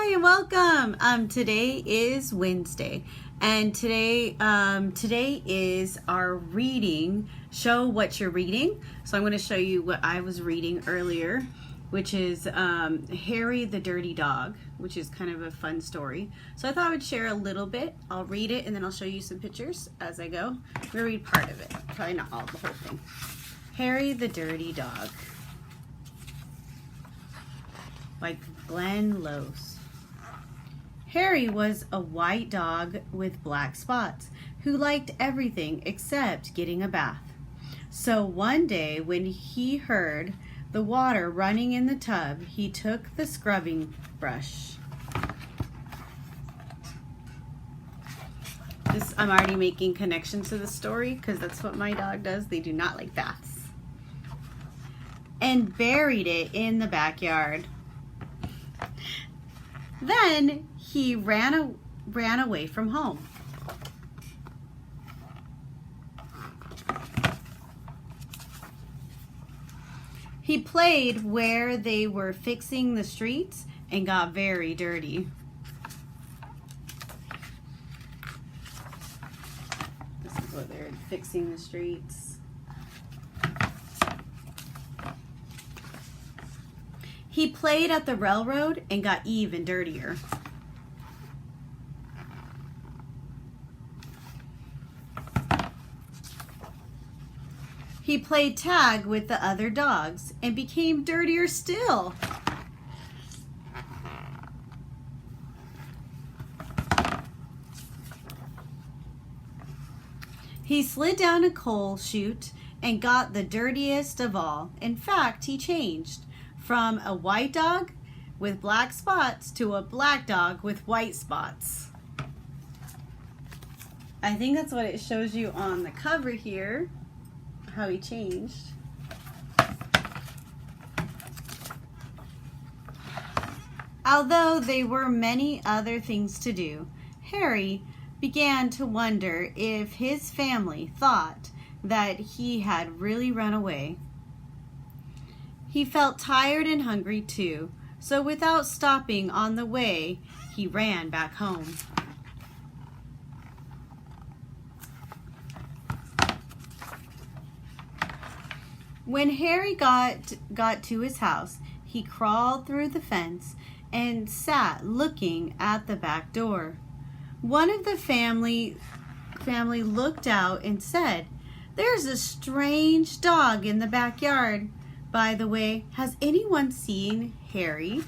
Hi and welcome. Today is Wednesday, and today is our reading. Show what you're reading. So I'm going to show you what I was reading earlier, which is Harry the Dirty Dog, which is kind of a fun story. So I thought I would share a little bit. I'll read it and then I'll show you some pictures as I go. I'm going to read part of it, probably not all, the whole thing. Harry the Dirty Dog by Glenn Lose. Harry was a white dog with black spots who liked everything except getting a bath. So one day when he heard the water running in the tub, he took the scrubbing brush. I'm already making connections to the story because that's what my dog does. They do not like baths. And buried it in the backyard. Then he ran away from home. He played where they were fixing the streets and got very dirty. This is where they're fixing the streets. He played at the railroad and got even dirtier. He played tag with the other dogs and became dirtier still. He slid down a coal chute and got the dirtiest of all. In fact, he changed from a white dog with black spots to a black dog with white spots. I think that's what it shows you on the cover here, how he changed. Although there were many other things to do, Harry began to wonder if his family thought that he had really run away. He felt tired and hungry too, so without stopping on the way, he ran back home. When Harry got to his house, he crawled through the fence and sat looking at the back door. One of the family looked out and said, "There's a strange dog in the backyard. By the way, has anyone seen Harry?"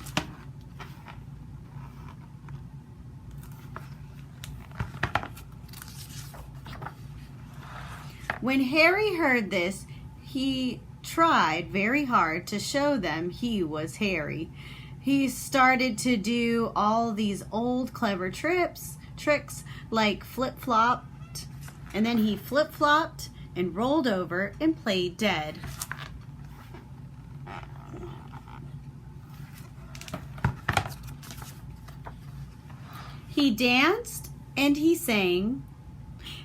When Harry heard this, he tried very hard to show them he was Harry. He started to do all these old clever tricks like flip-flopped, and then he flip-flopped and rolled over and played dead. He danced and he sang.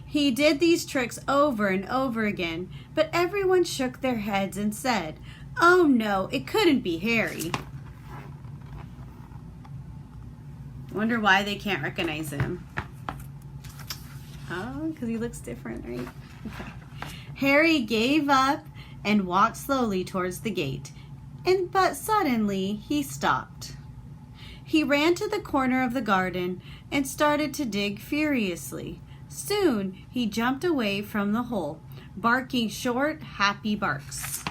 He did these tricks over and over again, but everyone shook their heads and said, "Oh no, it couldn't be Harry." Wonder why they can't recognize him. Oh, because he looks different, right? Okay. Harry gave up and walked slowly towards the gate, but suddenly he stopped. He ran to the corner of the garden and started to dig furiously. Soon he jumped away from the hole, barking short, happy barks.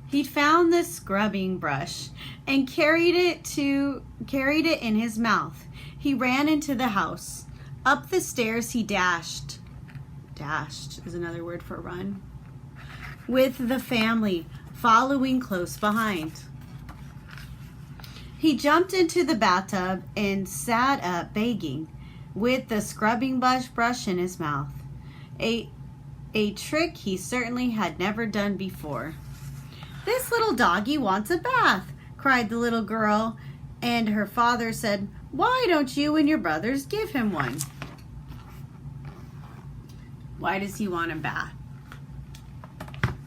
He found the scrubbing brush and carried it in his mouth. He ran into the house. Up the stairs he dashed. Dashed is another word for run. With the family following close behind. He jumped into the bathtub and sat up begging, with the scrubbing brush in his mouth. A trick he certainly had never done before. "This little doggy wants a bath," cried the little girl, and her father said, "Why don't you and your brothers give him one?" Why does he want a bath?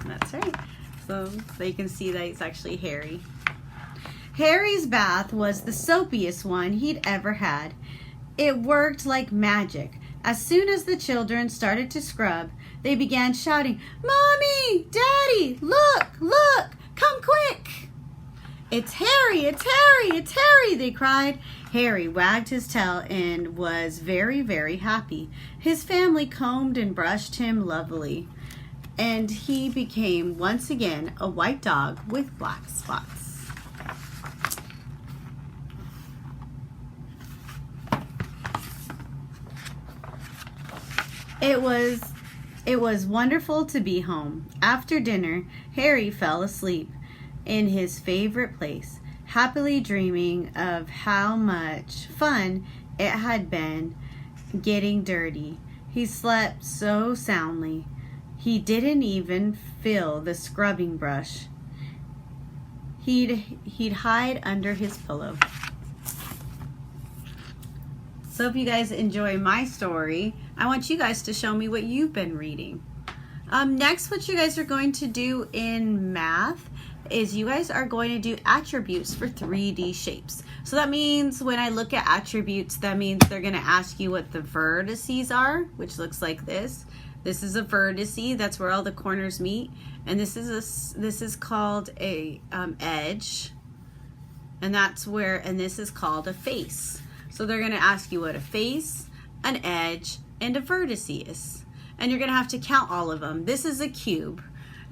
That's right. So you can see that it's actually Harry. Harry's bath was the soapiest one he'd ever had. It worked like magic. As soon as the children started to scrub, they began shouting, "Mommy! Daddy! Look! Look! Come quick!" "It's Harry! It's Harry! It's Harry!" they cried. Harry wagged his tail and was very, very happy. His family combed and brushed him lovely, and he became once again a white dog with black spots. It was wonderful to be home. After dinner, Harry fell asleep in his favorite place, happily dreaming of how much fun it had been getting dirty. He slept so soundly, he didn't even feel the scrubbing brush. He'd hide under his pillow. So if you guys enjoy my story, I want you guys to show me what you've been reading. Next, what you guys are going to do in math is you guys are going to do attributes for 3D shapes. So that means when I look at attributes, that means they're going to ask you what the vertices are, which looks like this. This is a vertice. That's where all the corners meet. And this is called a edge. And this is called a face. So they're going to ask you what a face, an edge, and a vertex is. And you're going to have to count all of them. This is a cube.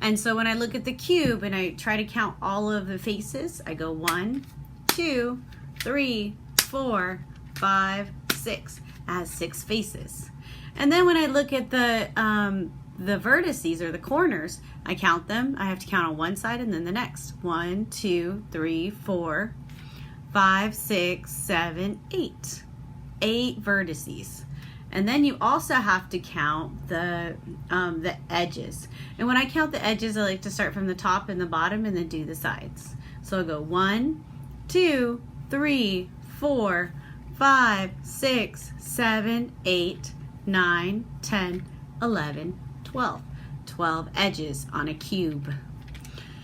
And so when I look at the cube and I try to count all of the faces, I go 1, 2, 3, 4, 5, 6. It has 6 faces. And then when I look at the vertices or the corners, I count them. I have to count on one side and then the next. 1, 2, 3, 4, 5, 6, 7, 8. 8 vertices. And then you also have to count the edges. And when I count the edges, I like to start from the top and the bottom and then do the sides. So I'll go 1, 2, 3, 4, 5, 6, 7, 8, 9, 10, 11, 12. 12 edges on a cube.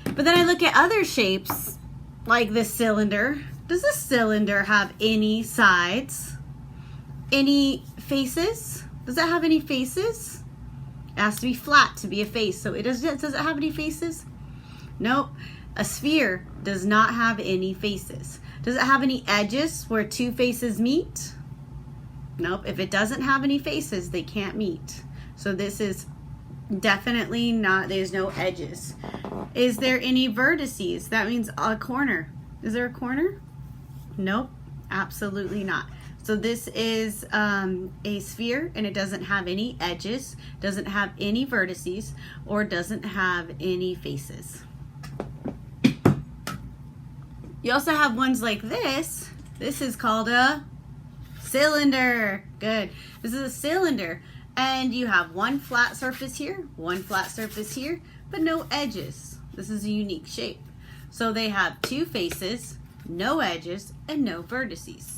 But then I look at other shapes, like this cylinder. Does this cylinder have any sides? Any faces? Does it have any faces? It has to be flat to be a face. So does it have any faces? Nope. A sphere does not have any faces. Does it have any edges where 2 faces meet? Nope. If it doesn't have any faces, they can't meet. So this is definitely not, there's no edges. Is there any vertices? That means a corner. Is there a corner? Nope. Absolutely not. So this is a sphere, and it doesn't have any edges, doesn't have any vertices, or doesn't have any faces. You also have ones like this. This is called a cylinder. Good. This is a cylinder, and you have one flat surface here, one flat surface here, but no edges. This is a unique shape. So they have 2 faces, no edges, and no vertices.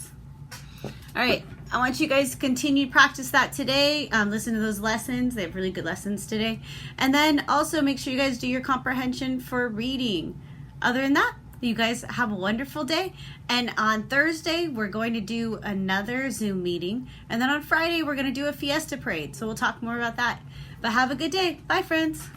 All right, I want you guys to continue to practice that today. Listen to those lessons. They have really good lessons today. And then also make sure you guys do your comprehension for reading. Other than that, you guys have a wonderful day. And on Thursday, we're going to do another Zoom meeting. And then on Friday, we're going to do a Fiesta Parade. So we'll talk more about that. But have a good day. Bye, friends.